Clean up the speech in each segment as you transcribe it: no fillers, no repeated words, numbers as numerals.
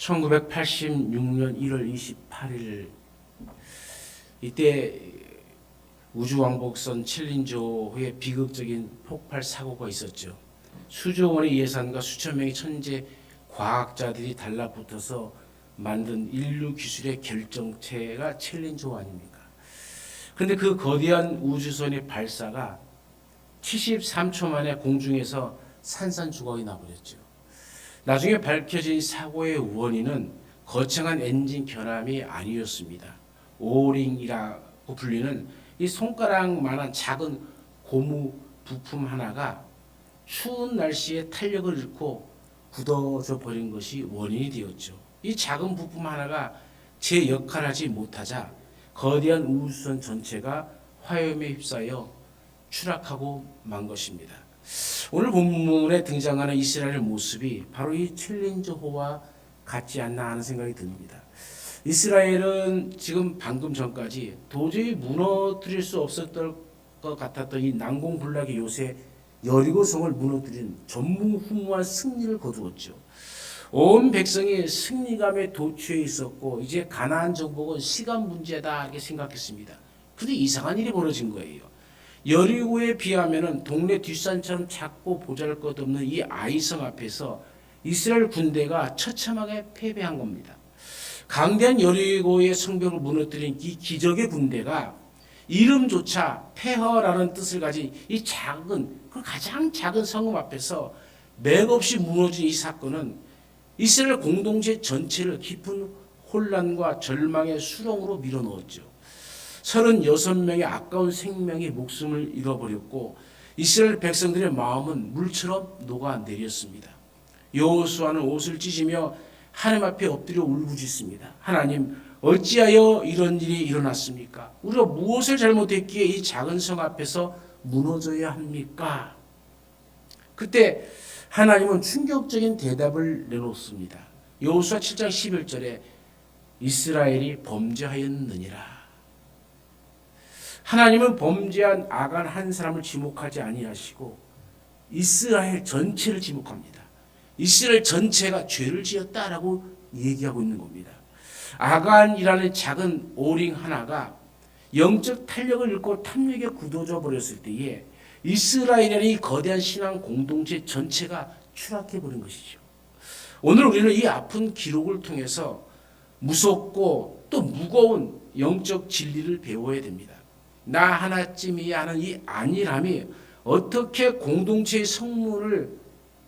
1986년 1월 28일 이때 우주왕복선 챌린저호에 비극적인 폭발 사고가 있었죠. 수조 원의 예산과 수천 명의 천재 과학자들이 달라붙어서 만든 인류 기술의 결정체가 챌린저호 아닙니까? 그런데 그 거대한 우주선의 발사가 73초 만에 공중에서 산산조각이 나버렸죠. 나중에 밝혀진 사고의 원인은 거창한 엔진 결함이 아니었습니다. 오링이라고 불리는 이 손가락만한 작은 고무 부품 하나가 추운 날씨에 탄력을 잃고 굳어져 버린 것이 원인이 되었죠. 이 작은 부품 하나가 제 역할을 하지 못하자 거대한 우주선 전체가 화염에 휩싸여 추락하고 만 것입니다. 오늘 본문에 등장하는 이스라엘의 모습이 바로 이 챌린저호와 같지 않나 하는 생각이 듭니다. 이스라엘은 지금 방금 전까지 도저히 무너뜨릴 수 없었던 것 같았던 이 난공불락의 요새 여리고성을 무너뜨린 전무후무한 승리를 거두었죠. 온 백성이 승리감에 도취해 있었고 이제 가나안 정복은 시간 문제다 이렇게 생각했습니다. 그런데 이상한 일이 벌어진 거예요. 여리고에 비하면은 동네 뒷산처럼 작고 보잘것없는 이 아이성 앞에서 이스라엘 군대가 처참하게 패배한 겁니다. 강대한 여리고의 성벽을 무너뜨린 이 기적의 군대가 이름조차 폐허라는 뜻을 가진 이 작은 그 가장 작은 성읍 앞에서 맥없이 무너진 이 사건은 이스라엘 공동체 전체를 깊은 혼란과 절망의 수렁으로 밀어넣었죠. 36명의 아까운 생명이 목숨을 잃어버렸고 이스라엘 백성들의 마음은 물처럼 녹아내렸습니다. 여호수아는 옷을 찢으며 하나님 앞에 엎드려 울부짖습니다. 하나님, 어찌하여 이런 일이 일어났습니까? 우리가 무엇을 잘못했기에 이 작은 성 앞에서 무너져야 합니까? 그때 하나님은 충격적인 대답을 내놓습니다. 여호수아 7장 11절에 이스라엘이 범죄하였느니라. 하나님은 범죄한 아간 한 사람을 지목하지 아니하시고 이스라엘 전체를 지목합니다. 이스라엘 전체가 죄를 지었다라고 얘기하고 있는 겁니다. 아간이라는 작은 오링 하나가 영적 탄력을 잃고 탐욕에 굳어져 버렸을 때에 이스라엘이라는 이 거대한 신앙 공동체 전체가 추락해 버린 것이죠. 오늘 우리는 이 아픈 기록을 통해서 무섭고 또 무거운 영적 진리를 배워야 됩니다. 나 하나쯤이야 하는 이 안일함이 어떻게 공동체의 성문을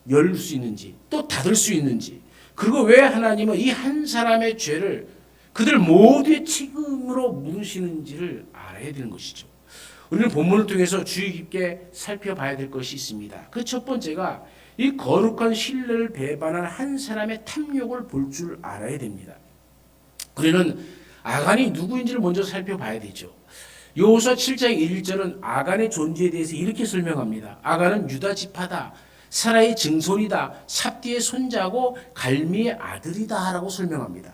열 수 있는지 또 닫을 수 있는지, 그리고 왜 하나님은 이 한 사람의 죄를 그들 모두의 책임으로 묻으시는지를 알아야 되는 것이죠. 우리는 본문을 통해서 주의 깊게 살펴봐야 될 것이 있습니다. 그 첫 번째가 이 거룩한 신뢰를 배반한 한 사람의 탐욕을 볼 줄 알아야 됩니다. 우리는 아간이 누구인지를 먼저 살펴봐야 되죠. 여호수아 7장 1절은 아간의 존재에 대해서 이렇게 설명합니다. 아간은 유다 지파다. 사라의 증손이다. 삽디의 손자고 갈미의 아들이다 라고 설명합니다.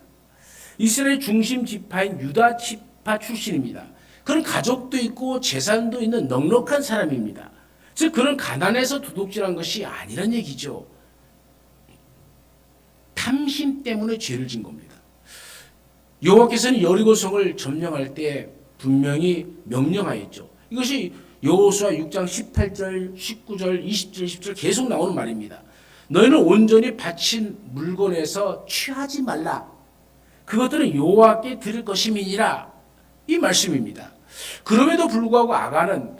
이스라엘 중심 지파인 유다 지파 출신입니다. 그는 가족도 있고 재산도 있는 넉넉한 사람입니다. 즉 그는 가난해서 도둑질한 것이 아니란 얘기죠. 탐심 때문에 죄를 진 겁니다. 여호와께서는 여리고성을 점령할 때 분명히 명령하였죠. 이것이 여호수아 6장 18절, 19절, 20절, 10절 계속 나오는 말입니다. 너희는 온전히 바친 물건에서 취하지 말라. 그것들은 여호와께 드릴 것임이니라. 이 말씀입니다. 그럼에도 불구하고 아간은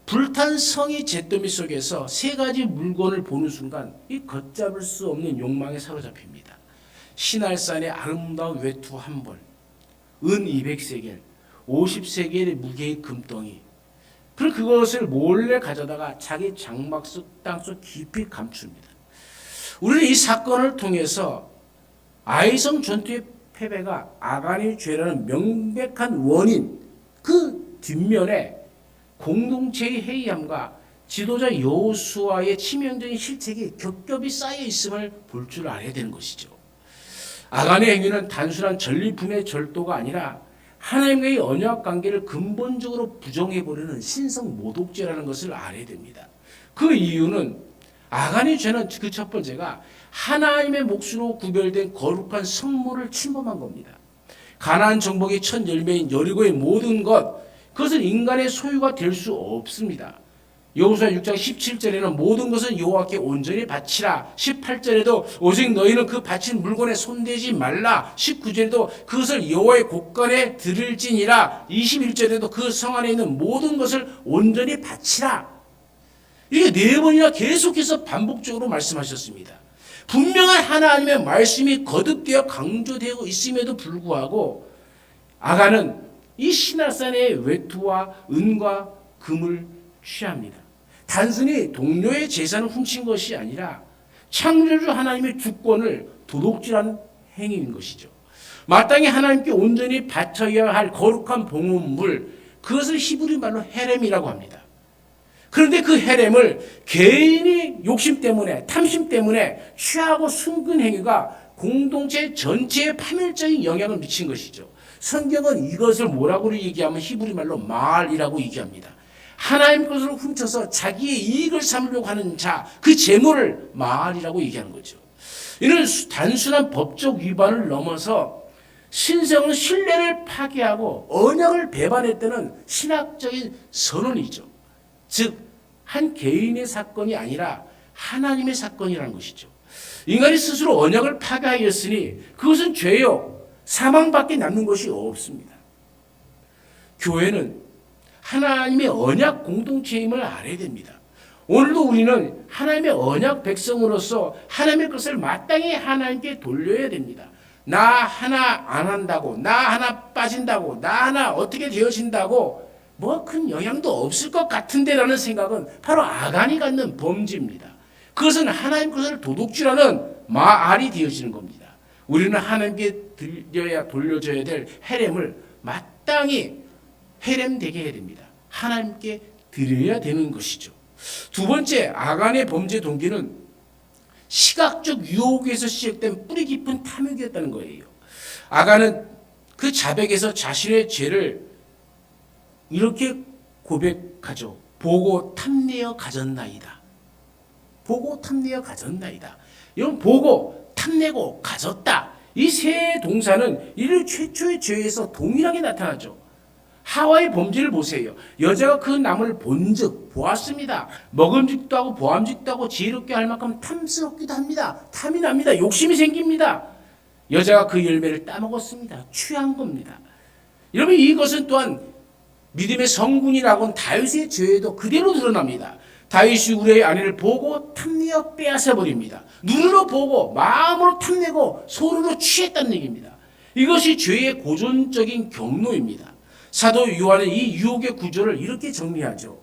불탄 성의 잿더미 속에서 세 가지 물건을 보는 순간 이 걷잡을 수 없는 욕망에 사로잡힙니다. 시날산의 아름다운 외투 한 벌, 은 200세겔, 50세겔의 무게의 금덩이. 그리고 그것을 몰래 가져다가 자기 장막 속 땅속 깊이 감춥니다. 우리는 이 사건을 통해서 아이성 전투의 패배가 아간의 죄라는 명백한 원인, 그 뒷면에 공동체의 해이함과 지도자 여호수아의 치명적인 실책이 겹겹이 쌓여 있음을 볼 줄 알아야 되는 것이죠. 아간의 행위는 단순한 전리품의 절도가 아니라 하나님과의 언약 관계를 근본적으로 부정해버리는 신성 모독죄라는 것을 알아야 됩니다. 그 이유는 아간의 죄는 그 첫 번째가 하나님의 몫으로 구별된 거룩한 성물을 침범한 겁니다. 가나안 정복의 첫 열매인 여리고의 모든 것, 그것은 인간의 소유가 될 수 없습니다. 여호수아 6장 17절에는 모든 것은 여호와께 온전히 바치라. 18절에도 오직 너희는 그 바친 물건에 손대지 말라. 19절에도 그것을 여호와의 곳간에 드릴지니라. 21절에도 그 성 안에 있는 모든 것을 온전히 바치라. 이게 4번이나 계속해서 반복적으로 말씀하셨습니다. 분명한 하나님의 말씀이 거듭되어 강조되고 있음에도 불구하고 아간은 이 시나산의 외투와 은과 금을 취합니다. 단순히 동료의 재산을 훔친 것이 아니라 창조주 하나님의 주권을 도둑질한 행위인 것이죠. 마땅히 하나님께 온전히 바쳐야 할 거룩한 봉헌물, 그것을 히브리 말로 헤렘이라고 합니다. 그런데 그 헤렘을 개인이 욕심 때문에, 탐심 때문에 취하고 숨긴 행위가 공동체 전체에 파멸적인 영향을 미친 것이죠. 성경은 이것을 뭐라고 얘기하면 히브리 말로 말이라고 얘기합니다. 하나님 것으로 훔쳐서 자기의 이익을 삼으려고 하는 자, 그 재물을 말이라고 얘기하는 거죠. 이는 단순한 법적 위반을 넘어서 신성은 신뢰를 파괴하고 언약을 배반했다는 신학적인 선언이죠. 즉, 한 개인의 사건이 아니라 하나님의 사건이라는 것이죠. 인간이 스스로 언약을 파괴하였으니 그것은 죄요, 사망밖에 남는 것이 없습니다. 교회는 하나님의 언약 공동체임을 알아야 됩니다. 오늘도 우리는 하나님의 언약 백성으로서 하나님의 것을 마땅히 하나님께 돌려야 됩니다. 나 하나 안 한다고, 나 하나 빠진다고, 나 하나 어떻게 되어진다고 뭐 큰 영향도 없을 것 같은데라는 생각은 바로 아간이 갖는 범죄입니다. 그것은 하나님 것을 도둑질하는 말이 되어지는 겁니다. 우리는 하나님께 돌려줘야 될 헤렘을 마땅히 헤렘되게 해야 됩니다. 하나님께 드려야 되는 것이죠. 두 번째, 아간의 범죄 동기는 시각적 유혹에서 시작된 뿌리 깊은 탐욕이었다는 거예요. 아간은 그 자백에서 자신의 죄를 이렇게 고백하죠. 보고 탐내어 가졌나이다. 보고 탐내어 가졌나이다. 이건 보고 탐내고 가졌다. 이 세 동사는 인류 최초의 죄에서 동일하게 나타나죠. 하와의 범죄를 보세요. 여자가 그 나무를 본즉 보았습니다. 먹음직도 하고 보암직도 하고 지혜롭게 할 만큼 탐스럽기도 합니다. 탐이 납니다. 욕심이 생깁니다. 여자가 그 열매를 따먹었습니다. 취한 겁니다. 여러분, 이것은 또한 믿음의 성분이라고는 다윗의 죄에도 그대로 드러납니다. 다윗이 우리의 아내를 보고 탐내어 빼앗아 버립니다. 눈으로 보고 마음으로 탐내고 손으로 취했다는 얘기입니다. 이것이 죄의 고전적인 경로입니다. 사도 요한은 이 유혹의 구조를 이렇게 정리하죠.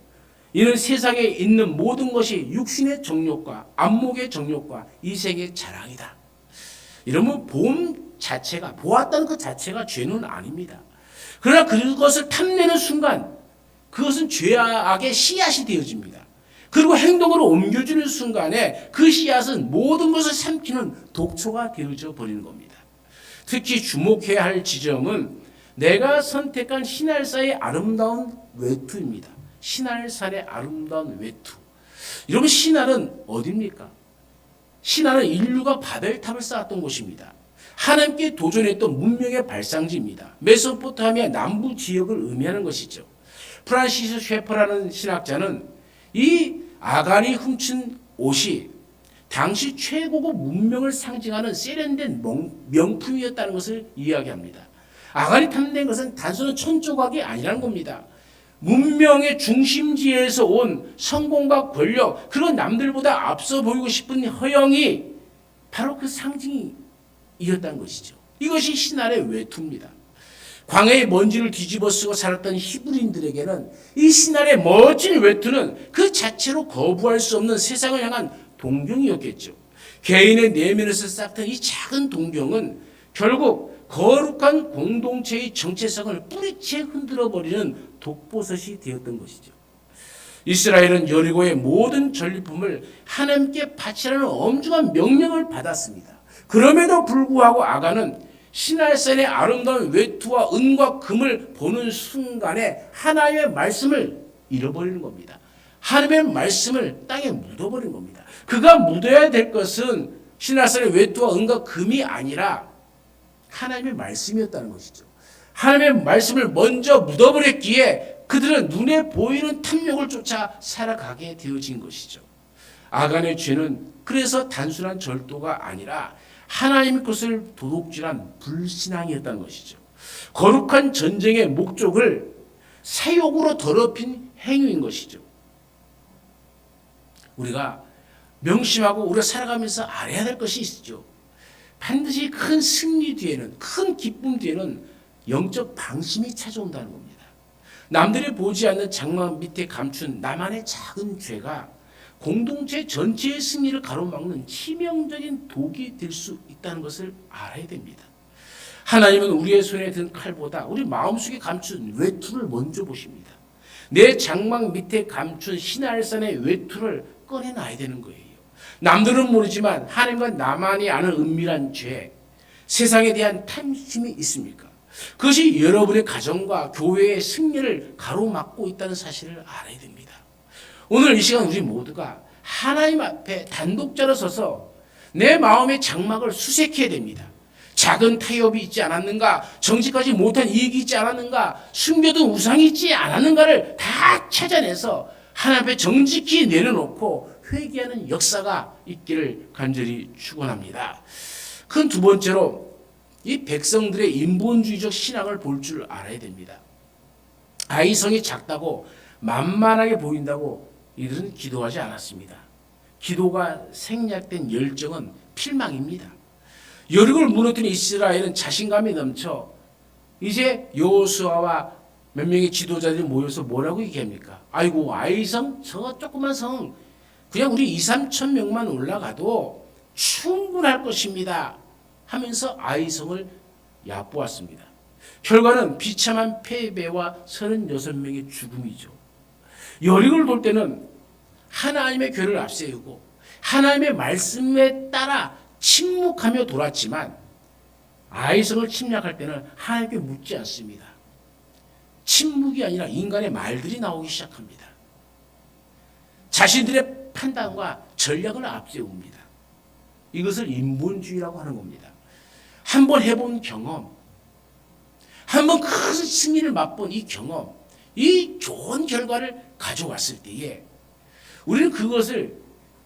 이는 세상에 있는 모든 것이 육신의 정욕과 안목의 정욕과 이색의 자랑이다. 이러면 봄 자체가, 보았다는 것 자체가 죄는 아닙니다. 그러나 그것을 탐내는 순간 그것은 죄악의 씨앗이 되어집니다. 그리고 행동으로 옮겨주는 순간에 그 씨앗은 모든 것을 삼키는 독초가 되어져 버리는 겁니다. 특히 주목해야 할 지점은 내가 선택한 신할산의 아름다운 외투입니다. 신할산의 아름다운 외투. 여러분, 신할은 어디입니까? 신할은 인류가 바벨탑을 쌓았던 곳입니다. 하나님께 도전했던 문명의 발상지입니다. 메소포타미아 남부 지역을 의미하는 것이죠. 프란시스 셰퍼라는 신학자는 이 아간이 훔친 옷이 당시 최고급 문명을 상징하는 세련된 명품이었다는 것을 이야기합니다. 아간이 탐낸 것은 단순한 천조각이 아니라는 겁니다. 문명의 중심지에서 온 성공과 권력, 그런 남들보다 앞서 보이고 싶은 허영이 바로 그 상징이었다는 것이죠. 이것이 신할의 외투입니다. 광야의 먼지를 뒤집어 쓰고 살았던 히브리인들에게는 이 신할의 멋진 외투는 그 자체로 거부할 수 없는 세상을 향한 동경이었겠죠. 개인의 내면에서 쌓던 이 작은 동경은 결국 거룩한 공동체의 정체성을 뿌리채 흔들어버리는 독버섯이 되었던 것이죠. 이스라엘은 여리고의 모든 전리품을 하나님께 바치라는 엄중한 명령을 받았습니다. 그럼에도 불구하고 아간은 신할산의 아름다운 외투와 은과 금을 보는 순간에 하나님의 말씀을 잃어버리는 겁니다. 하나님의 말씀을 땅에 묻어버린 겁니다. 그가 묻어야 될 것은 신라산의 외투와 은과 금이 아니라 하나님의 말씀이었다는 것이죠. 하나님의 말씀을 먼저 묻어버렸기에 그들은 눈에 보이는 탐욕을 쫓아 살아가게 되어진 것이죠. 아간의 죄는 그래서 단순한 절도가 아니라 하나님의 것을 도둑질한 불신앙이었다는 것이죠. 거룩한 전쟁의 목적을 사욕으로 더럽힌 행위인 것이죠. 우리가 명심하고 우리가 살아가면서 알아야 될 것이 있죠. 반드시 큰 승리 뒤에는, 큰 기쁨 뒤에는 영적 방심이 찾아온다는 겁니다. 남들이 보지 않는 장막 밑에 감춘 나만의 작은 죄가 공동체 전체의 승리를 가로막는 치명적인 독이 될 수 있다는 것을 알아야 됩니다. 하나님은 우리의 손에 든 칼보다 우리 마음속에 감춘 외투를 먼저 보십니다. 내 장막 밑에 감춘 시날산의 외투를 꺼내놔야 되는 거예요. 남들은 모르지만 하나님과 나만이 아는 은밀한 죄, 세상에 대한 탐심이 있습니까? 그것이 여러분의 가정과 교회의 승리를 가로막고 있다는 사실을 알아야 됩니다. 오늘 이 시간 우리 모두가 하나님 앞에 단독자로 서서 내 마음의 장막을 수색해야 됩니다. 작은 타협이 있지 않았는가, 정직하지 못한 이익이 있지 않았는가, 숨겨둔 우상이 있지 않았는가를 다 찾아내서 하나님 앞에 정직히 내려놓고 회개하는 역사가 있기를 간절히 축원합니다. 큰 두 번째로 이 백성들의 인본주의적 신앙을 볼 줄 알아야 됩니다. 아이성이 작다고 만만하게 보인다고 이들은 기도하지 않았습니다. 기도가 생략된 열정은 필망입니다. 여리고를 무너뜨린 이스라엘은 자신감이 넘쳐 이제 여호수아와 몇 명의 지도자들이 모여서 뭐라고 얘기합니까? 아이고 아이성 저 조그만 성 그냥 우리 2-3천 명만 올라가도 충분할 것입니다 하면서 아이성을 얕보았습니다. 결과는 비참한 패배와 36명의 죽음이죠. 여리고를 돌 때는 하나님의 교회를 앞세우고 하나님의 말씀에 따라 침묵하며 돌았지만 아이성을 침략할 때는 하나님께 묻지 않습니다. 침묵이 아니라 인간의 말들이 나오기 시작합니다. 자신들의 판단과 전략을 앞세웁니다. 이것을 인본주의라고 하는 겁니다. 한번 해본 경험, 한번 큰 승리를 맛본 이 경험, 이 좋은 결과를 가져왔을 때에 우리는 그것을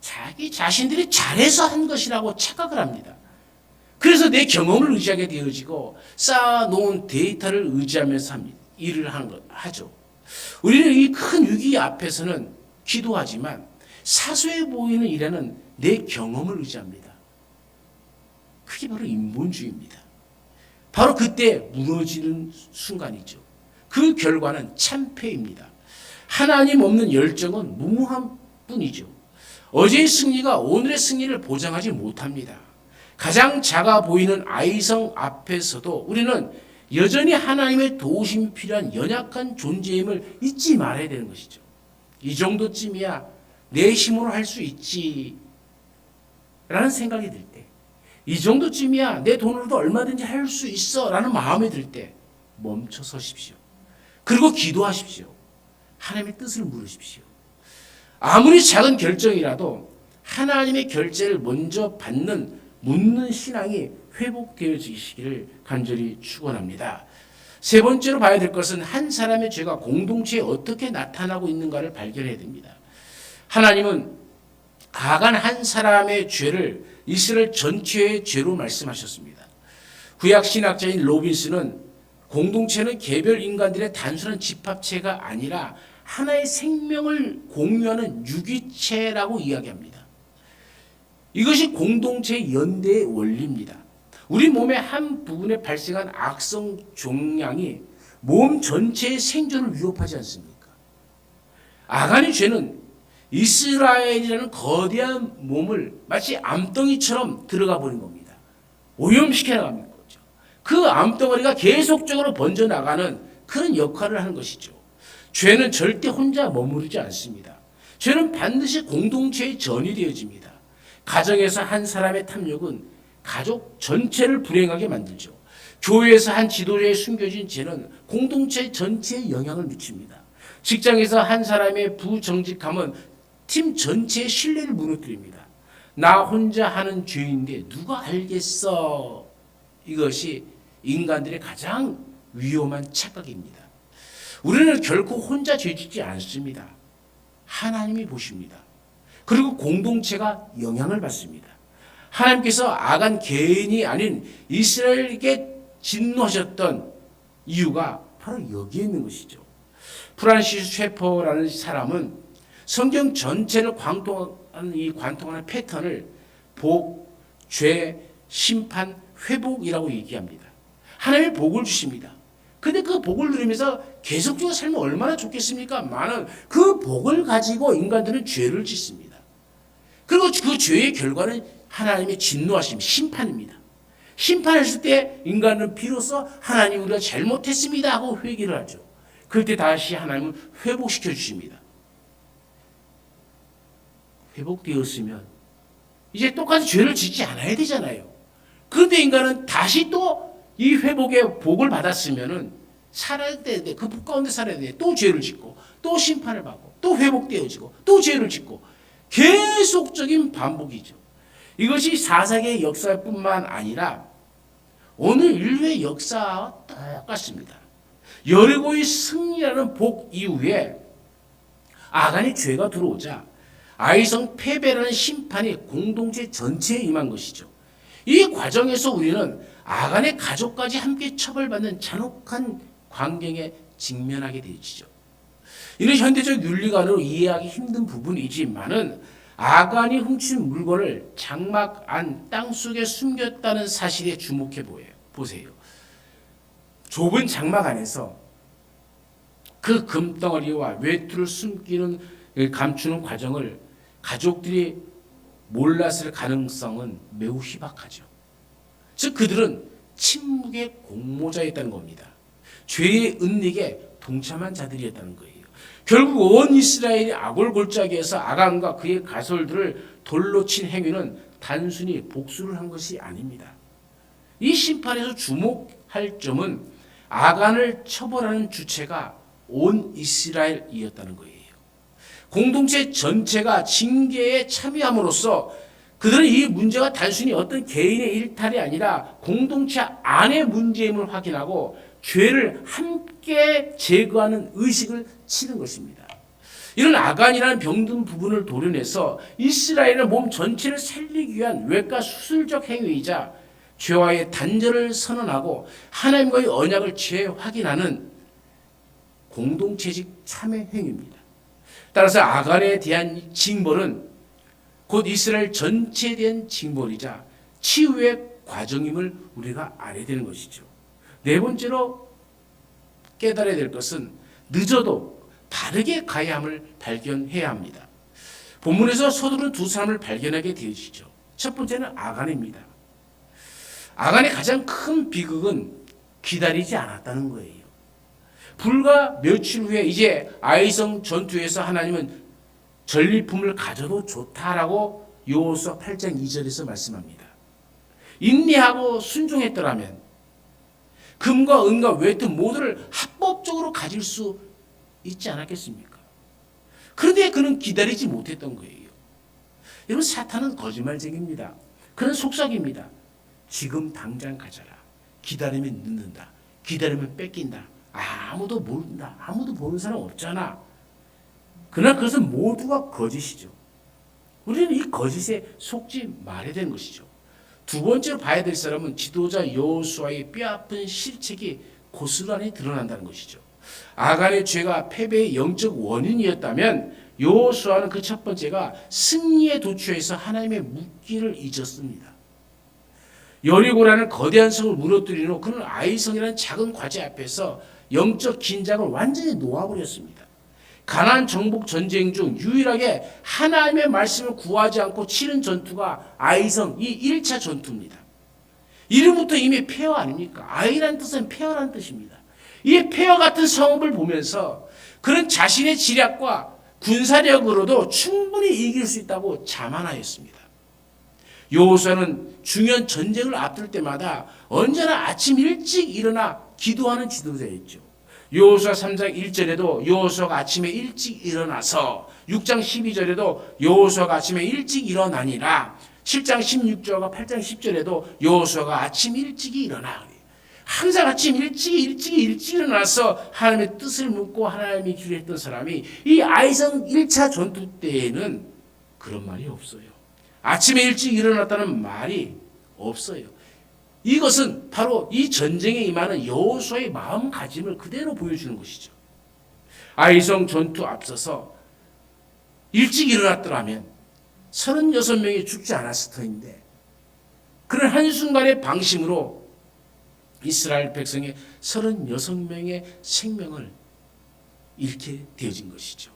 자기 자신들이 잘해서 한 것이라고 착각을 합니다. 그래서 내 경험을 의지하게 되어지고 쌓아놓은 데이터를 의지하면서 일을 하죠. 우리는 이 큰 위기 앞에서는 기도하지만 사소해 보이는 일에는 내 경험을 의지합니다. 그게 바로 인본주의입니다. 바로 그때 무너지는 순간이죠. 그 결과는 참패입니다. 하나님 없는 열정은 무모한 뿐이죠. 어제의 승리가 오늘의 승리를 보장하지 못합니다. 가장 작아 보이는 아이성 앞에서도 우리는 여전히 하나님의 도우심이 필요한 연약한 존재임을 잊지 말아야 되는 것이죠. 이 정도쯤이야 내 힘으로 할 수 있지 라는 생각이 들 때, 이 정도쯤이야 내 돈으로도 얼마든지 할 수 있어 라는 마음이 들 때 멈춰 서십시오. 그리고 기도하십시오. 하나님의 뜻을 물으십시오. 아무리 작은 결정이라도 하나님의 결제를 먼저 묻는 신앙이 회복되어지시기를 간절히 축원합니다. 세 번째로 봐야 될 것은 한 사람의 죄가 공동체에 어떻게 나타나고 있는가를 발견해야 됩니다. 하나님은 아간 한 사람의 죄를 이스라엘 전체의 죄로 말씀하셨습니다. 구약 신학자인 로빈스는 공동체는 개별 인간들의 단순한 집합체가 아니라 하나의 생명을 공유하는 유기체라고 이야기합니다. 이것이 공동체의 연대의 원리입니다. 우리 몸의 한 부분에 발생한 악성 종양이 몸 전체의 생존을 위협하지 않습니까? 아간의 죄는 이스라엘이라는 거대한 몸을 마치 암덩이처럼 들어가 버린 겁니다. 오염시켜 나가는 거죠. 그 암덩어리가 계속적으로 번져나가는 그런 역할을 하는 것이죠. 죄는 절대 혼자 머무르지 않습니다. 죄는 반드시 공동체의 전이 되어집니다. 가정에서 한 사람의 탐욕은 가족 전체를 불행하게 만들죠. 교회에서 한 지도자의 숨겨진 죄는 공동체 전체에 영향을 미칩니다. 직장에서 한 사람의 부정직함은 팀 전체의 신뢰를 무너뜨립니다. 나 혼자 하는 죄인데 누가 알겠어. 이것이 인간들의 가장 위험한 착각입니다. 우리는 결코 혼자 죄짓지 않습니다. 하나님이 보십니다. 그리고 공동체가 영향을 받습니다. 하나님께서 아간 개인이 아닌 이스라엘에게 진노하셨던 이유가 바로 여기에 있는 것이죠. 프란시스 셰퍼라는 사람은 성경 전체를 관통하는 패턴을 복, 죄, 심판, 회복이라고 얘기합니다. 하나님이 복을 주십니다. 근데 그 복을 누리면서 계속적으로 살면 얼마나 좋겠습니까? 많은 그 복을 가지고 인간들은 죄를 짓습니다. 그리고 그 죄의 결과는 하나님의 진노하심, 심판입니다. 심판했을 때 인간은 비로소 하나님 우리가 잘못했습니다 하고 회개를 하죠. 그때 다시 하나님은 회복시켜 주십니다. 회복되었으면 이제 똑같이 죄를 짓지 않아야 되잖아요. 그런데 인간은 다시 또 이 회복의 복을 받았으면은 살아야 되는데 그 복 가운데 살아야 되는데 또 죄를 짓고 또 심판을 받고 또 회복되어지고 또 죄를 짓고 계속적인 반복이죠. 이것이 사사기의 역사뿐만 아니라 오늘 인류의 역사와 똑같습니다. 여리고의 승리라는 복 이후에 아간의 죄가 들어오자 아이성 패배라는 심판이 공동체 전체에 임한 것이죠. 이 과정에서 우리는 아간의 가족까지 함께 처벌받는 잔혹한 광경에 직면하게 되지죠. 이는 현대적 윤리관으로 이해하기 힘든 부분이지만은 아간이 훔친 물건을 장막 안 땅속에 숨겼다는 사실에 주목해 보세요. 좁은 장막 안에서 그 금덩어리와 외투를 감추는 과정을 가족들이 몰랐을 가능성은 매우 희박하죠. 즉 그들은 침묵의 공모자였다는 겁니다. 죄의 은닉에 동참한 자들이었다는 거예요. 결국 온 이스라엘이 아골골짜기에서 아간과 그의 가솔들을 돌로 친 행위는 단순히 복수를 한 것이 아닙니다. 이 심판에서 주목할 점은 아간을 처벌하는 주체가 온 이스라엘이었다는 거예요. 공동체 전체가 징계에 참여함으로써 그들은 이 문제가 단순히 어떤 개인의 일탈이 아니라 공동체 안의 문제임을 확인하고 죄를 함께 제거하는 의식을 치는 것입니다. 이런 아간이라는 병든 부분을 도려내서 이스라엘의 몸 전체를 살리기 위한 외과 수술적 행위이자 죄와의 단절을 선언하고 하나님과의 언약을 재확인하는 공동체적 참회 행위입니다. 따라서 아간에 대한 징벌은 곧 이스라엘 전체에 대한 징벌이자 치유의 과정임을 우리가 알아야 되는 것이죠. 네 번째로 깨달아야 될 것은 늦어도 바르게 가야 함을 발견해야 합니다. 본문에서 서두른 두 사람을 발견하게 되어지죠. 첫 번째는 아간입니다. 아간의 가장 큰 비극은 기다리지 않았다는 거예요. 불과 며칠 후에 이제 아이성 전투에서 하나님은 전리품을 가져도 좋다라고 여호수아 8장 2절에서 말씀합니다. 인내하고 순종했더라면 금과 은과 외투 모두를 합법적으로 가질 수 있지 않았겠습니까? 그런데 그는 기다리지 못했던 거예요. 여러분 사탄은 거짓말쟁이입니다. 그는 속삭입니다. 지금 당장 가져라. 기다리면 늦는다. 기다리면 뺏긴다. 아무도 모른다. 아무도 보는 사람 없잖아. 그러나 그것은 모두가 거짓이죠. 우리는 이 거짓에 속지 말아야 되는 것이죠. 두 번째로 봐야 될 사람은 지도자 여호수아의 뼈아픈 실책이 고스란히 드러난다는 것이죠. 아간의 죄가 패배의 영적 원인이었다면 여호수아는 그 첫 번째가 승리의 도처에서 하나님의 묻기를 잊었습니다. 여리고라는 거대한 성을 무너뜨린 후 그는 아이성이라는 작은 과제 앞에서 영적 긴장을 완전히 놓아버렸습니다. 가나안 정복 전쟁 중 유일하게 하나님의 말씀을 구하지 않고 치른 전투가 아이성 이 1차 전투입니다. 이름부터 이미 폐허 아닙니까? 아이라는 뜻은 폐허라는 뜻입니다. 이 폐허 같은 성읍을 보면서 그는 자신의 지략과 군사력으로도 충분히 이길 수 있다고 자만하였습니다. 여호수아는 중요한 전쟁을 앞둘 때마다 언제나 아침 일찍 일어나 기도하는 지도자였죠. 여호수아 3장 1절에도 여호수아가 아침에 일찍 일어나서 6장 12절에도 여호수아가 아침에 일찍 일어나니라 7장 16절과 8장 10절에도 여호수아가 아침 일찍이 일어나 항상 아침 일찍 일어나서 하나님의 뜻을 묻고 하나님의 길을 했던 사람이 이 아이성 1차 전투 때에는 그런 말이 없어요. 아침에 일찍 일어났다는 말이 없어요. 이것은 바로 이 전쟁에 임하는 여호수아의 마음가짐을 그대로 보여주는 것이죠. 아이성 전투 앞서서 일찍 일어났더라면 36명이 죽지 않았을 터인데 그런 한순간의 방심으로 이스라엘 백성의 36명의 생명을 잃게 되어진 것이죠.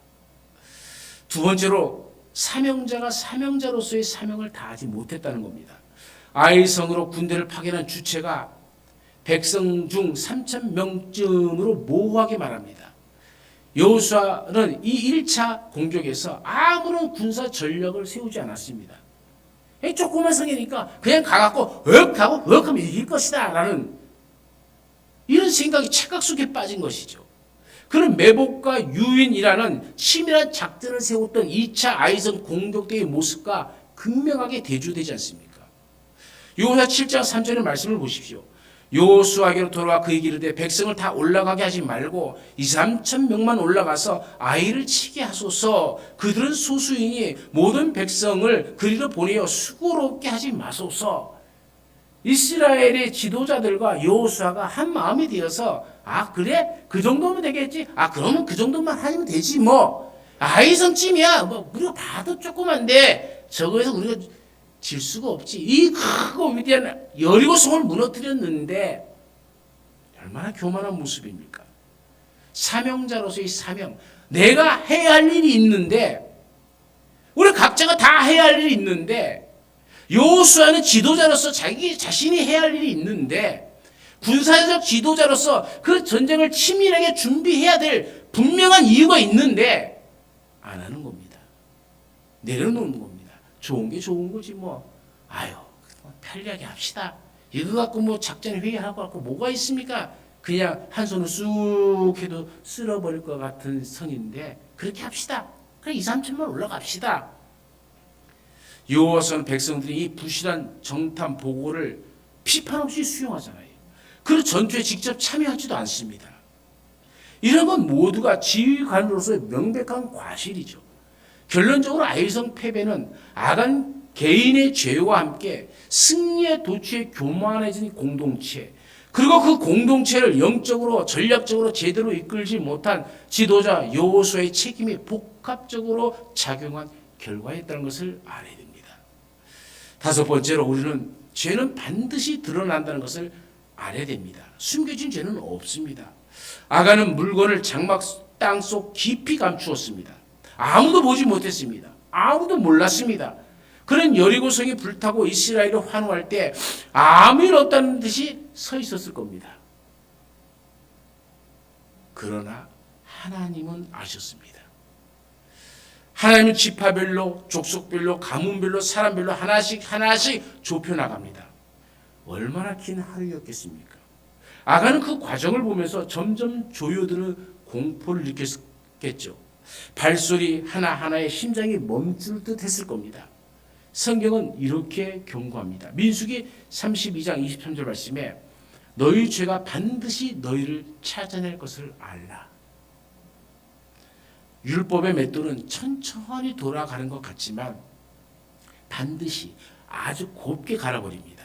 두 번째로 사명자가 사명자로서의 사명을 다하지 못했다는 겁니다. 아이성으로 군대를 파견한 주체가 백성 중 3,000명쯤으로 모호하게 말합니다. 여호수아는 이 1차 공격에서 아무런 군사 전력을 세우지 않았습니다. 조그만 성이니까 그냥 가갖고 하고 하면 이길 것이다 라는 이런 생각이 착각 속에 빠진 것이죠. 그는 매복과 유인이라는 치밀한 작전을 세웠던 2차 아이성 공격 때의 모습과 극명하게 대조되지 않습니까? 여호수아 7장 3절의 말씀을 보십시오. 여호수아에게로 돌아와 그에게 이르되 백성을 다 올라가게 하지 말고 2-3천 명만 올라가서 아이를 치게 하소서. 그들은 소수이니 모든 백성을 그리로 보내어 수고롭게 하지 마소서. 이스라엘의 지도자들과 여호수아가 한 마음이 되어서 그래? 그 정도면 되겠지? 그러면 그 정도만 하면 되지 뭐. 아이성쯤이야. 우리가 봐도 조그만데 저거에서 우리가 질 수가 없지. 이 크고 위대한 여리고성을 무너뜨렸는데 얼마나 교만한 모습입니까? 사명자로서의 사명. 내가 해야 할 일이 있는데 우리 각자가 다 해야 할 일이 있는데 여호수아는 지도자로서 자기 자신이 해야 할 일이 있는데 군사적 지도자로서 그 전쟁을 치밀하게 준비해야 될 분명한 이유가 있는데 안 하는 겁니다. 내려놓는 겁니다. 좋은 게 좋은 거지 뭐. 편리하게 합시다. 이거 갖고 작전 회의하고 갖고 뭐가 있습니까? 그냥 한 손을 쑥 해도 쓸어버릴 것 같은 성인데 그렇게 합시다. 그냥 2-3천만 올라갑시다. 여호와서는 백성들이 이 부실한 정탐 보고를 비판 없이 수용하잖아요. 그 전투에 직접 참여하지도 않습니다. 이런 건 모두가 지휘관으로서의 명백한 과실이죠. 결론적으로 아이성 패배는 아간 개인의 죄와 함께 승리에 도취해 교만해진 공동체, 그리고 그 공동체를 영적으로 전략적으로 제대로 이끌지 못한 지도자 여호수아의 책임이 복합적으로 작용한 결과였다는 것을 알아야 됩니다. 다섯 번째로 우리는 죄는 반드시 드러난다는 것을 알아야 됩니다. 숨겨진 죄는 없습니다. 아간은 물건을 장막 땅속 깊이 감추었습니다. 아무도 보지 못했습니다. 아무도 몰랐습니다. 그는 여리고성이 불타고 이스라엘을 환호할 때 아무 일 없다는 듯이 서 있었을 겁니다. 그러나 하나님은 아셨습니다. 하나님은 지파별로, 족속별로, 가문별로, 사람별로 하나씩 좁혀나갑니다. 얼마나 긴 하루였겠습니까? 아간은 그 과정을 보면서 점점 조여드는 공포를 느꼈겠죠. 발소리 하나하나에 심장이 멈출 듯 했을 겁니다. 성경은 이렇게 경고합니다. 민수기 32장 23절 말씀에 너희 죄가 반드시 너희를 찾아낼 것을 알라. 율법의 맷돌은 천천히 돌아가는 것 같지만 반드시 아주 곱게 갈아버립니다.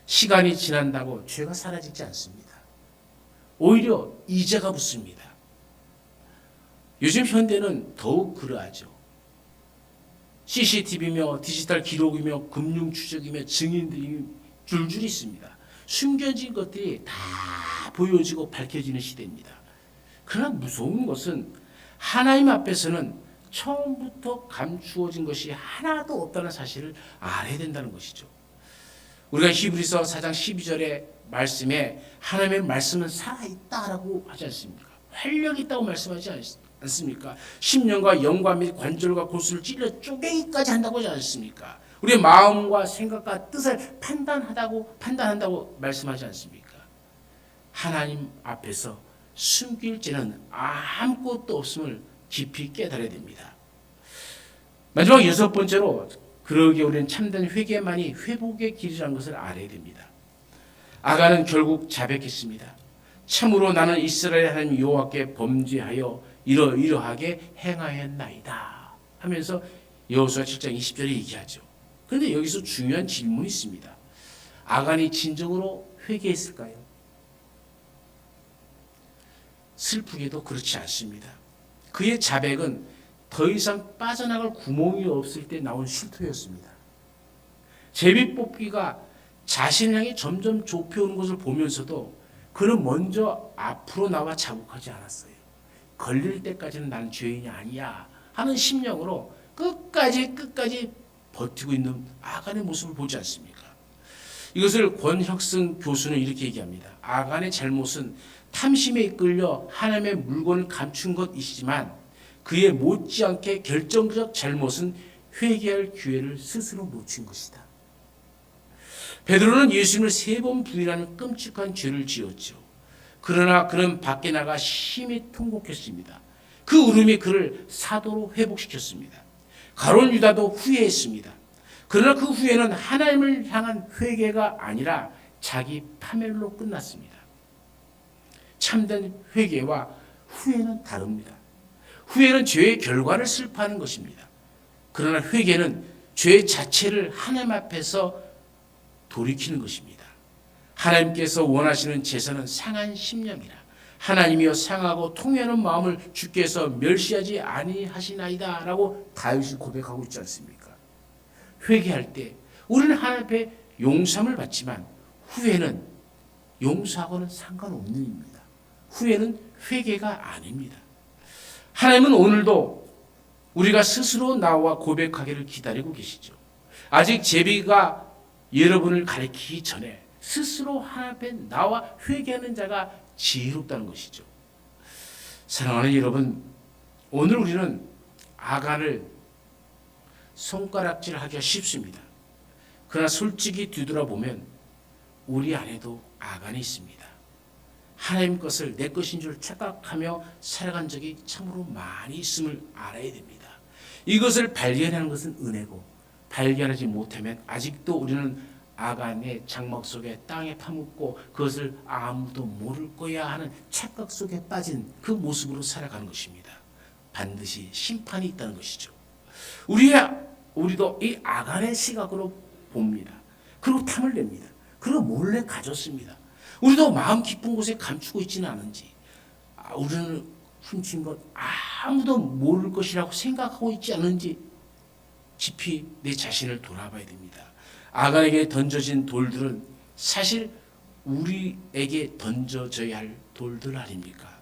시간이 지난다고 죄가 사라지지 않습니다. 오히려 이자가 붙습니다. 요즘 현대는 더욱 그러하죠. CCTV며 디지털 기록이며 금융 추적이며 증인들이 줄줄이 있습니다. 숨겨진 것들이 다 보여지고 밝혀지는 시대입니다. 그러나 무서운 것은 하나님 앞에서는 처음부터 감추어진 것이 하나도 없다는 사실을 알아야 된다는 것이죠. 우리가 히브리서 4장 12절의 말씀에 하나님의 말씀은 살아있다라고 하지 않습니까? 활력이 있다고 말씀하지 않습니까? 심령과 영과 및 관절과 골수를 찔러 쪼개기까지 한다고 하지 않습니까? 우리의 마음과 생각과 뜻을 판단한다고 말씀하지 않습니까? 하나님 앞에서 숨길 죄는 아무것도 없음을 깊이 깨달아야 됩니다. 마지막 여섯 번째로 그러기에 우리는 참된 회개만이 회복의 길이라는 것을 알아야 됩니다. 아간은 결국 자백했습니다. 참으로 나는 이스라엘 하나님 여호와께 범죄하여 이러이러하게 행하였나이다 하면서 여호수아 7장 20절에 얘기하죠. 그런데 여기서 중요한 질문이 있습니다. 아간이 진정으로 회개했을까요? 슬프게도 그렇지 않습니다. 그의 자백은 더 이상 빠져나갈 구멍이 없을 때 나온 실토였습니다. 제비뽑기가 자신을 향해 점점 좁혀오는 것을 보면서도 그는 먼저 앞으로 나와 자국하지 않았어요. 걸릴 때까지는 나는 죄인이 아니야 하는 심령으로 끝까지 버티고 있는 아간의 모습을 보지 않습니까? 이것을 권혁승 교수는 이렇게 얘기합니다. 아간의 잘못은 탐심에 이끌려 하나님의 물건을 감춘 것이지만 그의 못지않게 결정적 잘못은 회개할 기회를 스스로 놓친 것이다. 베드로는 예수님을 3번 부인하는 끔찍한 죄를 지었죠. 그러나 그는 밖에 나가 심히 통곡했습니다. 그 울음이 그를 사도로 회복시켰습니다. 가룟 유다도 후회했습니다. 그러나 그 후회는 하나님을 향한 회개가 아니라 자기 파멸로 끝났습니다. 참된 회개와 후회는 다릅니다. 후회는 죄의 결과를 슬퍼하는 것입니다. 그러나 회개는 죄 자체를 하나님 앞에서 돌이키는 것입니다. 하나님께서 원하시는 제사는 상한 심령이라 하나님이여 상하고 통회하는 마음을 주께서 멸시하지 아니하시나이다 라고 다윗이 고백하고 있지 않습니까? 회개할 때 우리는 하나님 앞에 용서함을 받지만 후회는 용서하고는 상관없는 일입니다. 후회는 회개가 아닙니다. 하나님은 오늘도 우리가 스스로 나와 고백하기를 기다리고 계시죠. 아직 제비가 여러분을 가리키기 전에 스스로 하나님 앞에 나와 회개하는 자가 지혜롭다는 것이죠. 사랑하는 여러분, 오늘 우리는 아간을 손가락질하기가 쉽습니다. 그러나 솔직히 뒤돌아보면 우리 안에도 아간이 있습니다. 하나님 것을 내 것인 줄 착각하며 살아간 적이 참으로 많이 있음을 알아야 됩니다. 이것을 발견하는 것은 은혜고 발견하지 못하면 아직도 우리는 아간의 장막 속에 땅에 파묻고 그것을 아무도 모를 거야 하는 착각 속에 빠진 그 모습으로 살아가는 것입니다. 반드시 심판이 있다는 것이죠. 우리도 이 아간의 시각으로 봅니다. 그리고 탐을 냅니다. 그리고 몰래 가졌습니다. 우리도 마음 깊은 곳에 감추고 있지는 않은지 우리는 훔친 것 아무도 모를 것이라고 생각하고 있지 않은지 깊이 내 자신을 돌아봐야 됩니다. 아간에게 던져진 돌들은 사실 우리에게 던져져야 할 돌들 아닙니까?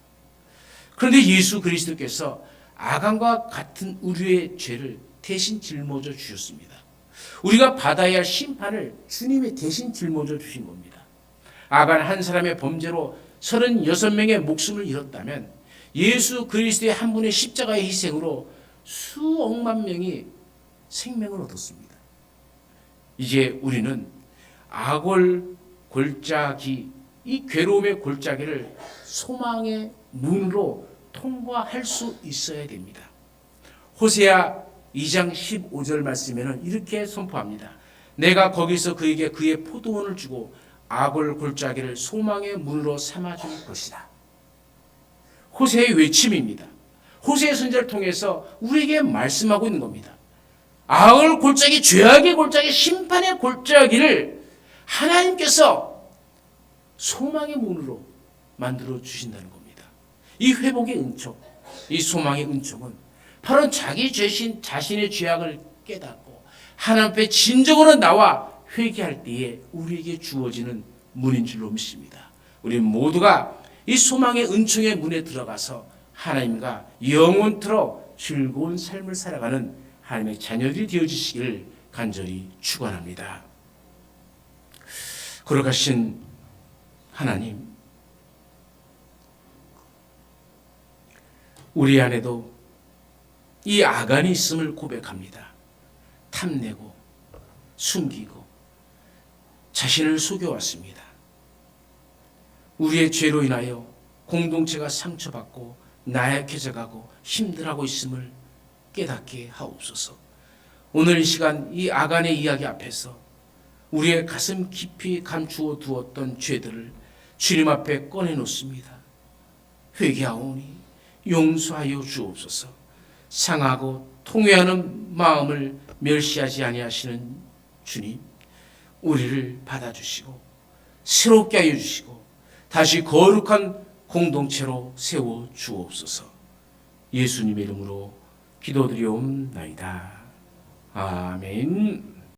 그런데 예수 그리스도께서 아간과 같은 우리의 죄를 대신 짊어져 주셨습니다. 우리가 받아야 할 심판을 주님이 대신 짊어져 주신 겁니다. 아간 한 사람의 범죄로 36명의 목숨을 잃었다면 예수 그리스도의 한 분의 십자가의 희생으로 수억만 명이 생명을 얻었습니다. 이제 우리는 악을 골짜기, 이 괴로움의 골짜기를 소망의 문으로 통과할 수 있어야 됩니다. 호세아 2장 15절 말씀에는 이렇게 선포합니다. 내가 거기서 그에게 그의 포도원을 주고 악을 골짜기를 소망의 문으로 삼아줄 것이다. 호세의 외침입니다. 호세의 선지자를 통해서 우리에게 말씀하고 있는 겁니다. 악을 골짜기, 죄악의 골짜기, 심판의 골짜기를 하나님께서 소망의 문으로 만들어 주신다는 겁니다. 이 회복의 은총, 이 소망의 은총은 바로 자기 자신의 죄악을 깨닫고 하나님 앞에 진정으로 나와 회개할 때에 우리에게 주어지는 문인 줄로 믿습니다. 우리 모두가 이 소망의 은총의 문에 들어가서 하나님과 영원토록 즐거운 삶을 살아가는 하나님의 자녀들이 되어주시기를 간절히 축원합니다. 거룩하신 하나님, 우리 안에도 이 아간이 있음을 고백합니다. 탐내고 숨기고 자신을 속여왔습니다. 우리의 죄로 인하여 공동체가 상처받고 나약해져가고 힘들어하고 있음을 깨닫게 하옵소서. 오늘 이 시간 이 아간의 이야기 앞에서 우리의 가슴 깊이 감추어 두었던 죄들을 주님 앞에 꺼내놓습니다. 회개하오니 용서하여 주옵소서. 상하고 통회하는 마음을 멸시하지 아니하시는 주님, 우리를 받아주시고 새롭게 하여 주시고 다시 거룩한 공동체로 세워 주옵소서. 예수님의 이름으로 기도드리옵나이다. 아멘.